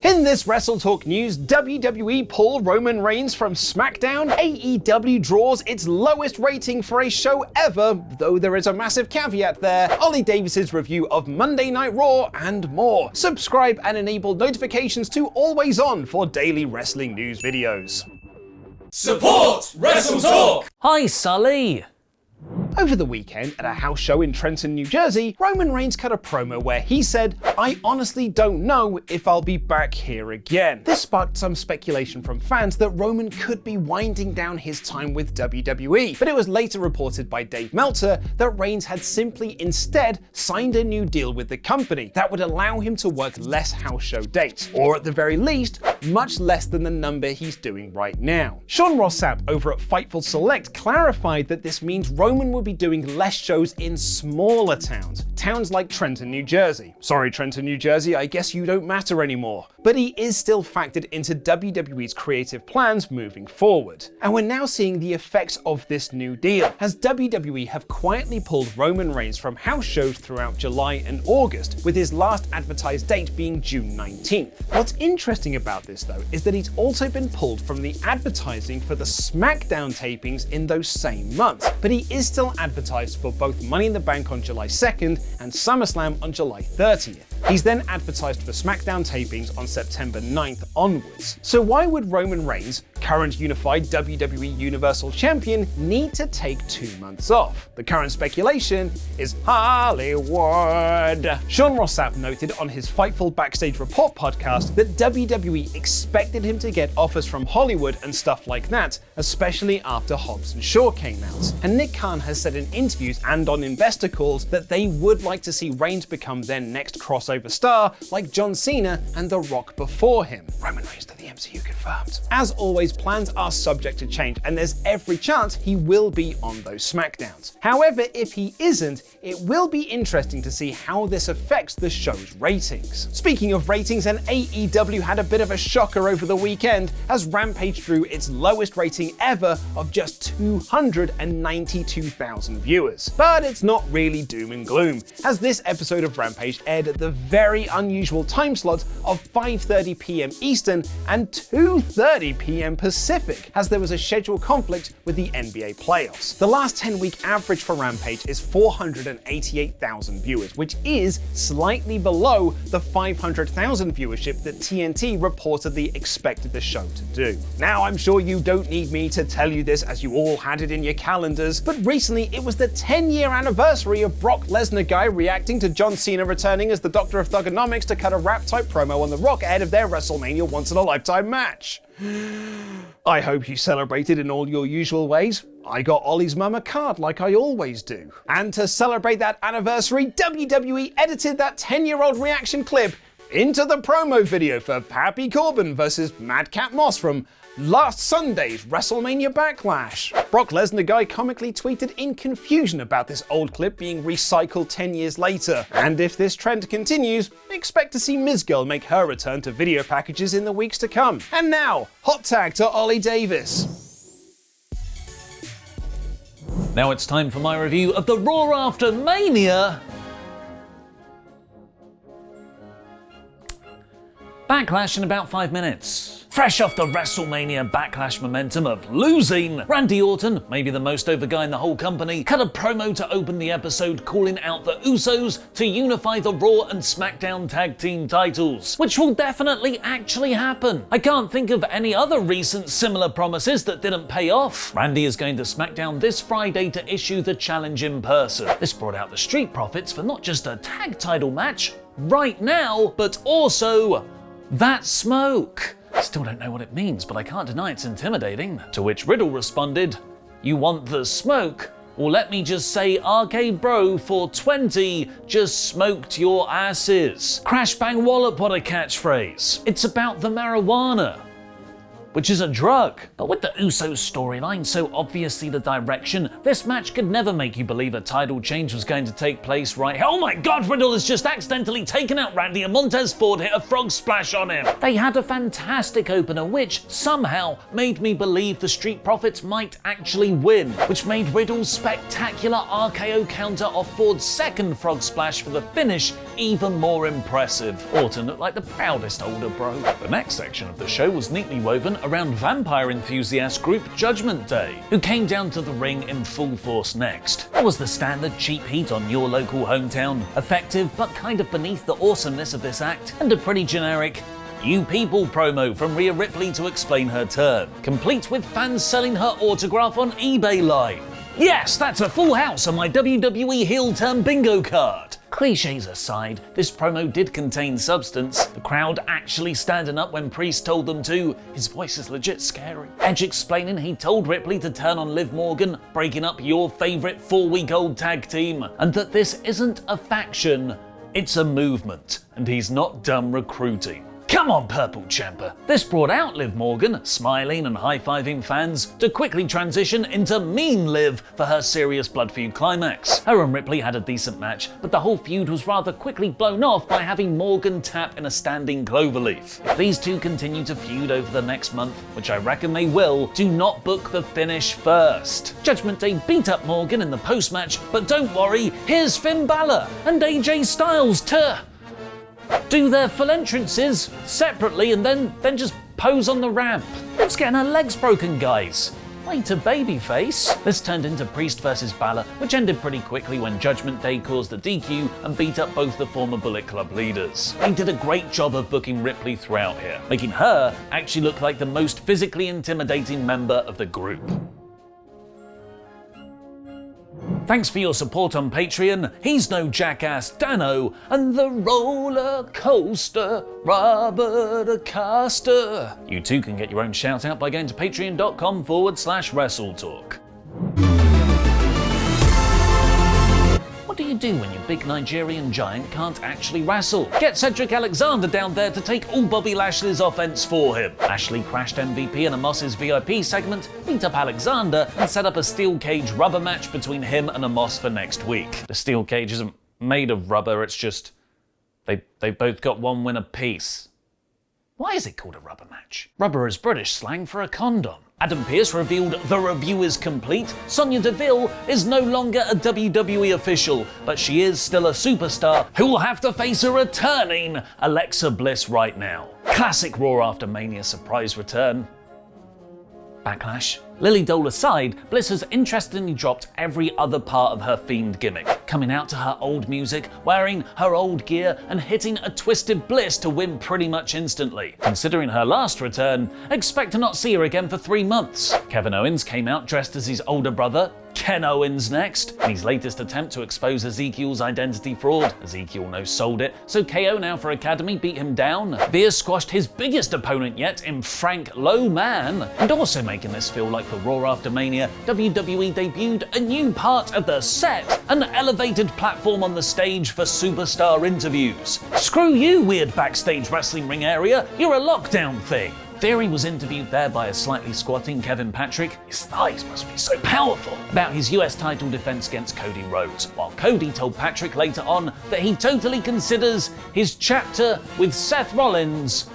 In this WrestleTalk news, WWE pull Roman Reigns from SmackDown, AEW draws its lowest rating for a show ever, though there is a massive caveat there, Ollie Davis's review of Monday Night Raw, and more. Subscribe and enable notifications to Always On for daily wrestling news videos. Support WrestleTalk! Hi, Sully! Over the weekend, at a house show in Trenton, New Jersey, Roman Reigns cut a promo where he said, "I honestly don't know if I'll be back here again." This sparked some speculation from fans that Roman could be winding down his time with WWE, but it was later reported by Dave Meltzer that Reigns had simply instead signed a new deal with the company that would allow him to work less house show dates, or at the very least, much less than the number he's doing right now. Sean Ross Sapp over at Fightful Select clarified that this means Roman will be doing less shows in smaller towns like Trenton, New Jersey. Sorry, Trenton, New Jersey, I guess you don't matter anymore. But he is still factored into WWE's creative plans moving forward. And we're now seeing the effects of this new deal, as WWE have quietly pulled Roman Reigns from house shows throughout July and August, with his last advertised date being June 19th. What's interesting about this though is that he's also been pulled from the advertising for the SmackDown tapings in those same months, but he is still advertised for both Money in the Bank on July 2nd and SummerSlam on July 30th. He's then advertised for SmackDown tapings on September 9th onwards. So why would Roman Reigns, current unified WWE Universal Champion, need to take 2 months off? The current speculation is Hollywood. Sean Ross Sapp noted on his Fightful Backstage Report podcast that WWE expected him to get offers from Hollywood and stuff like that, especially after Hobbs and Shaw came out. And Nick Khan has said in interviews and on investor calls that they would like to see Reigns become their next crossover star like John Cena and The Rock before him. Roman Reigns to the MCU confirmed. As always, plans are subject to change, and there's every chance he will be on those SmackDowns. However, if he isn't, it will be interesting to see how this affects the show's ratings. Speaking of ratings, an AEW had a bit of a shocker over the weekend as Rampage drew its lowest rating ever of just 292,000 viewers. But it's not really doom and gloom, as this episode of Rampage aired at the very unusual time slot of 5:30 p.m. Eastern and 2:30 p.m. Pacific, as there was a schedule conflict with the NBA playoffs. The last 10-week average for Rampage is 488,000 viewers, which is slightly below the 500,000 viewership that TNT reportedly expected the show to do. Now, I'm sure you don't need me to tell you this, as you all had it in your calendars, but recently it was the 10-year anniversary of Brock Lesnar guy reacting to John Cena returning as the Doctor of Thugonomics to cut a rap-type promo on The Rock ahead of their WrestleMania once-in-a-lifetime match. I hope you celebrated in all your usual ways. I got Ollie's mum a card like I always do. And to celebrate that anniversary, WWE edited that 10-year-old reaction clip into the promo video for Happy Corbin versus Madcap Moss from last Sunday's WrestleMania Backlash. Brock Lesnar guy comically tweeted in confusion about this old clip being recycled 10 years later. And if this trend continues, expect to see Ms. Girl make her return to video packages in the weeks to come. And now, hot tag to Ollie Davis. Now it's time for my review of the Raw after Mania. Backlash in about 5 minutes. Fresh off the WrestleMania Backlash momentum of losing, Randy Orton, maybe the most over guy in the whole company, cut a promo to open the episode calling out the Usos to unify the Raw and SmackDown tag team titles, which will definitely actually happen. I can't think of any other recent similar promises that didn't pay off. Randy is going to SmackDown this Friday to issue the challenge in person. This brought out the Street Profits for not just a tag title match right now, but also that smoke. I still don't know what it means, but I can't deny it's intimidating. To which Riddle responded, "You want the smoke? Or let me just say Arcade Bro 420 just smoked your asses." Crash Bang Wallop, what a catchphrase. It's about the marijuana. which is a drug. But with the Usos storyline so obviously the direction, this match could never make you believe a title change was going to take place right. Oh my god, Riddle has just accidentally taken out Randy and Montez Ford hit a frog splash on him. They had a fantastic opener which somehow made me believe the Street Profits might actually win, which made Riddle's spectacular RKO counter off Ford's second frog splash for the finish even more impressive. Orton looked like the proudest older bro. The next section of the show was neatly woven around vampire enthusiast group Judgment Day, who came down to the ring in full force next. There was the standard cheap heat on your local hometown, effective but kind of beneath the awesomeness of this act, and a pretty generic "You People" promo from Rhea Ripley to explain her turn, complete with fans selling her autograph on eBay Live. Yes, that's a full house on my WWE heel turn bingo card. Cliches aside, this promo did contain substance. The crowd actually standing up when Priest told them to. His voice is legit scary. Edge explaining he told Ripley to turn on Liv Morgan, breaking up your favourite 4-week-old tag team, and that this isn't a faction, it's a movement, and he's not done recruiting. Come on, Purple Champer. This brought out Liv Morgan, smiling and high-fiving fans, to quickly transition into Mean Liv for her serious blood feud climax. Her and Ripley had a decent match, but the whole feud was rather quickly blown off by having Morgan tap in a standing cloverleaf. If these two continue to feud over the next month, which I reckon they will, do not book the finish first. Judgment Day beat up Morgan in the post-match, but don't worry, here's Finn Balor and AJ Styles to do their full entrances separately and then just pose on the ramp. Liv's getting her legs broken, guys. Way to babyface. This turned into Priest versus Balor, which ended pretty quickly when Judgment Day caused the DQ and beat up both the former Bullet Club leaders. They did a great job of booking Ripley throughout here, making her actually look like the most physically intimidating member of the group. Thanks for your support on Patreon. He's no jackass Dano, and the roller coaster Robert Acosta. You too can get your own shout out by going to patreon.com/WrestleTalk. What do you do when your big Nigerian giant can't actually wrestle? Get Cedric Alexander down there to take all Bobby Lashley's offense for him. Lashley crashed MVP in a Moss's VIP segment, beat up Alexander, and set up a steel cage rubber match between him and Amos for next week. The steel cage isn't made of rubber, it's just they've both got one win apiece. Why is it called a rubber match? Rubber is British slang for a condom. Adam Pearce revealed the review is complete. Sonya Deville is no longer a WWE official, but she is still a superstar who will have to face a returning Alexa Bliss right now. Classic Raw after Mania surprise return. Backlash. Lily Dole aside, Bliss has interestingly dropped every other part of her Fiend gimmick, coming out to her old music, wearing her old gear, and hitting a twisted Bliss to win pretty much instantly. Considering her last return, expect to not see her again for 3 months. Kevin Owens came out dressed as his older brother, Ken Owens next. In his latest attempt to expose Ezekiel's identity fraud, Ezekiel no-sold it, so KO now for Academy beat him down. Veer squashed his biggest opponent yet in Frank Low Man, and also making this feel like for Raw after Mania, WWE debuted a new part of the set, an elevated platform on the stage for superstar interviews. Screw you, weird backstage wrestling ring area, you're a lockdown thing. Theory was interviewed there by a slightly squatting Kevin Patrick, his thighs must be so powerful, about his US title defense against Cody Rhodes, while Cody told Patrick later on that he totally considers his chapter with Seth Rollins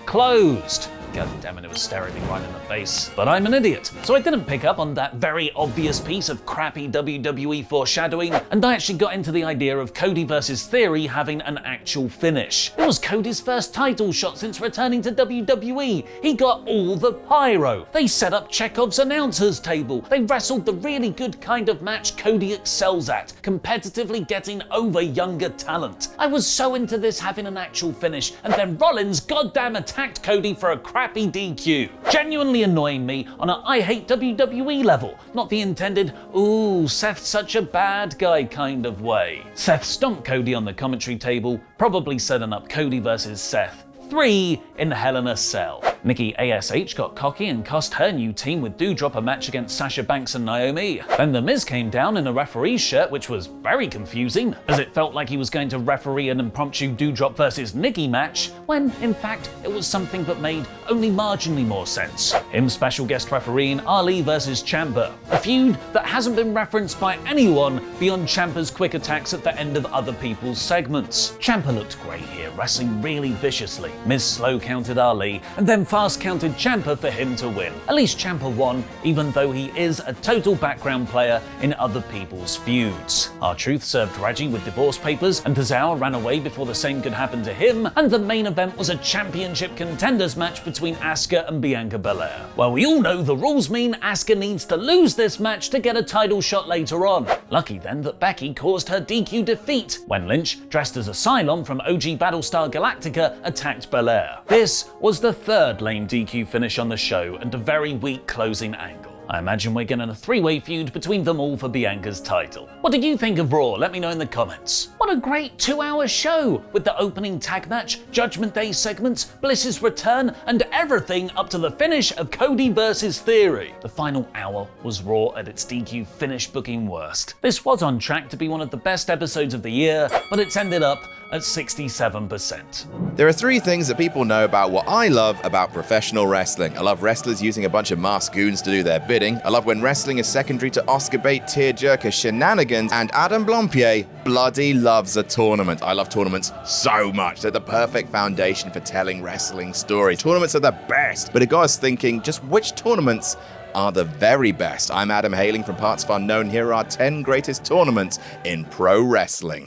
closed. God damn it, it was staring me right in the face. But I'm an idiot, so I didn't pick up on that very obvious piece of crappy WWE foreshadowing, and I actually got into the idea of Cody versus Theory having an actual finish. It was Cody's first title shot since returning to WWE. He got all the pyro. They set up Chekhov's announcer's table. They wrestled the really good kind of match Cody excels at, competitively getting over younger talent. I was so into this having an actual finish, and then Rollins goddamn attacked Cody for a crappy DQ. Genuinely annoying me on a I hate WWE level, not the intended, ooh, Seth's such a bad guy kind of way. Seth stomped Cody on the commentary table, probably setting up Cody versus Seth 3 in Hell in a Cell. Nikki ASH got cocky and cost her new team with Doudrop a match against Sasha Banks and Naomi. Then The Miz came down in a referee's shirt, which was very confusing, as it felt like he was going to referee an impromptu Doudrop versus Nikki match, when in fact it was something that made only marginally more sense. Him special guest refereeing Ali versus Ciampa, a feud that hasn't been referenced by anyone beyond Ciampa's quick attacks at the end of other people's segments. Ciampa looked great here, wrestling really viciously. Miz slow counted Ali, and then fast counted Ciampa for him to win. At least Ciampa won, even though he is a total background player in other people's feuds. R-Truth served Reggie with divorce papers, and Tozawa ran away before the same could happen to him, and the main event was a championship contenders match between Asuka and Bianca Belair. Well, we all know the rules mean Asuka needs to lose this match to get a title shot later on. Lucky then that Becky caused her DQ defeat when Lynch, dressed as a Cylon from OG Battlestar Galactica, attacked Belair. This was the third lame DQ finish on the show and a very weak closing angle. I imagine we're getting a three-way feud between them all for Bianca's title. What did you think of Raw? Let me know in the comments. What a great 2-hour show with the opening tag match, Judgment Day segments, Bliss's return, and everything up to the finish of Cody versus Theory. The final hour was Raw at its DQ finish booking worst. This was on track to be one of the best episodes of the year, but it's ended up at 67%. There are three things that people know about what I love about professional wrestling. I love wrestlers using a bunch of masked goons to do their bidding. I love when wrestling is secondary to Oscar bait tearjerker shenanigans. And Adam Blompier bloody loves a tournament. I love tournaments so much. They're the perfect foundation for telling wrestling stories. Tournaments are the best. But it got us thinking, just which tournaments are the very best? I'm Adam hailing from Parts of Unknown. Here are 10 greatest tournaments in pro wrestling.